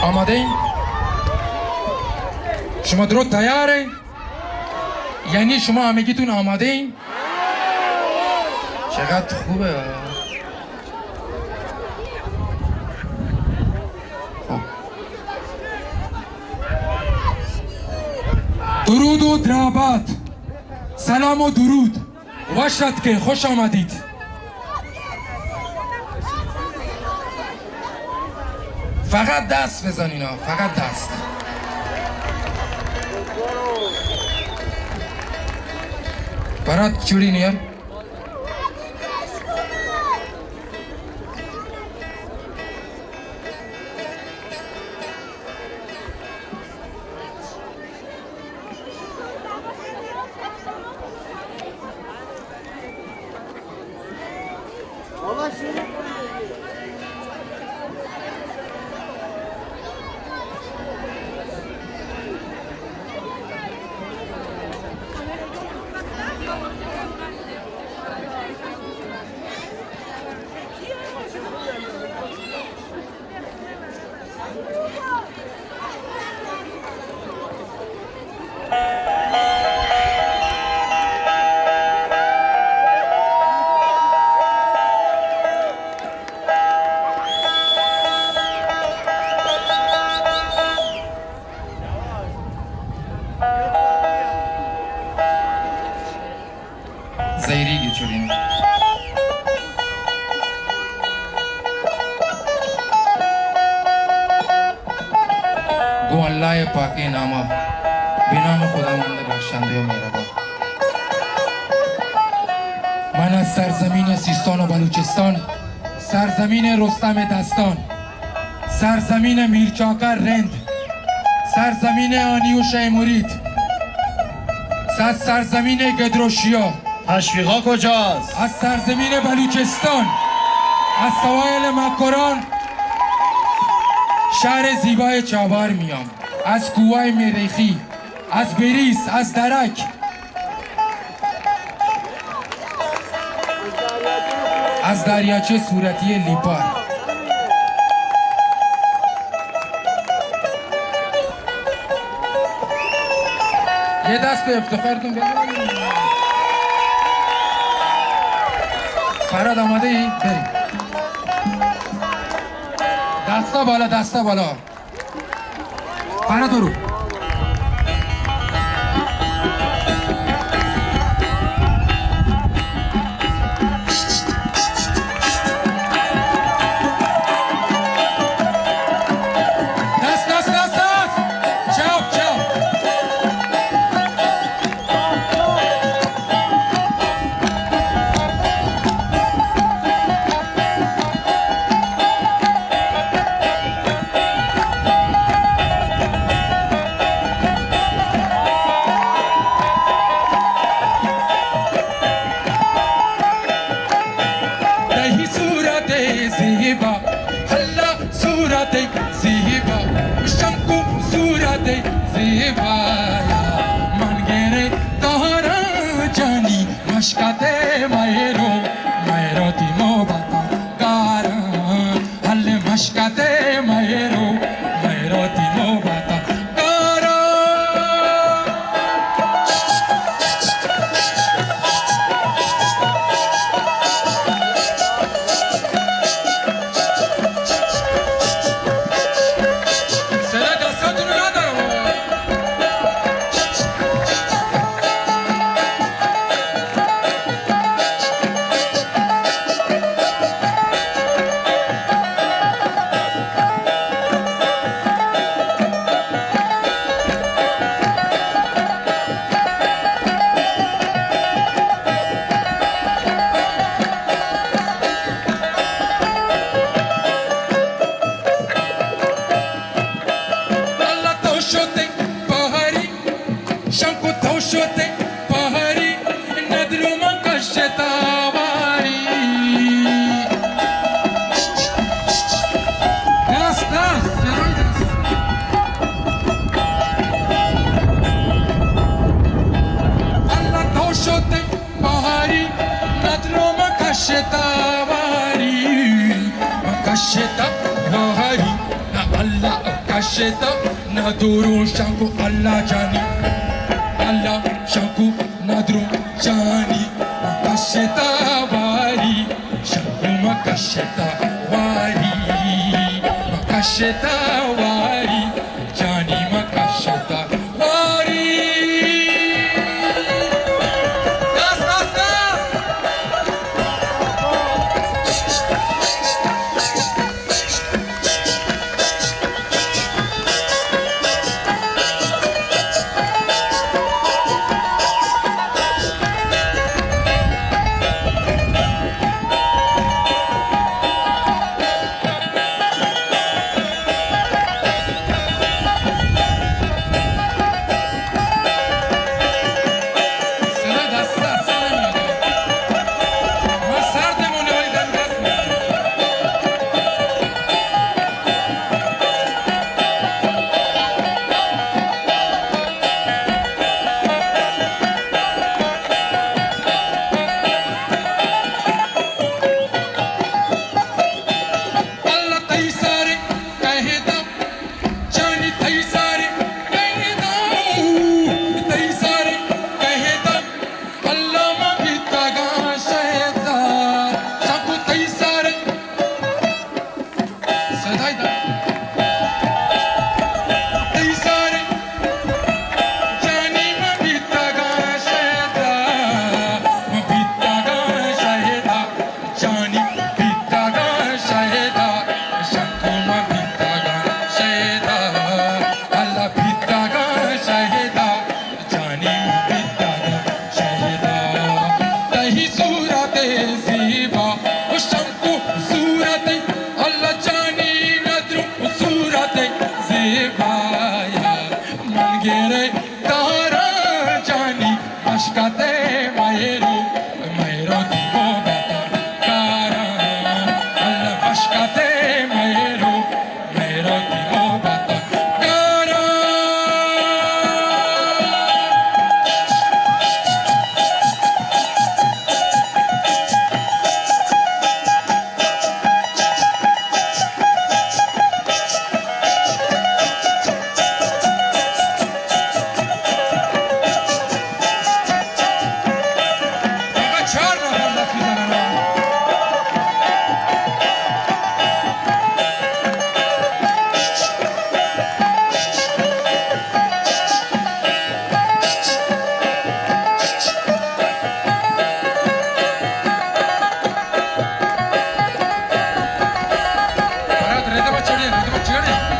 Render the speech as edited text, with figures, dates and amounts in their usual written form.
آماده این؟ شما درود تیاره؟ یعنی شما همگیتون آماده این؟ چقدر خوبه. درود و درابت، سلام و درود، وشت که خوش آمدید. فقط دست بزنین ها، فقط دست. برات چوری نیار. زیریگی چورین گو الله پاکی ناما به نام خداوند بخشنده و مهربان. من از سرزمین سیستان و بلوچستان، سرزمین رستم دستان، سرزمین میرچاکر رند، سرزمین آنیوش مرید، سرزمین گدروشیا. تشویقا کجاست؟ از سرزمین بلوچستان، از سواحل مکران، شهر زیبای چابهار میام، از کوههای مریخی، از بریس، از درک، از دریاچه صورتی لیپار. یه دست به افتخارتون بزنید. فراد آماده ای؟ بریم. دستا بالا، دستا بالا. فراد برو. Allah kasheta naduru shanku Allah jani Allah shanku nadru jani kasheta wari shanku makasheta wari makasheta wari jani makasheta wari Редема чढ़िए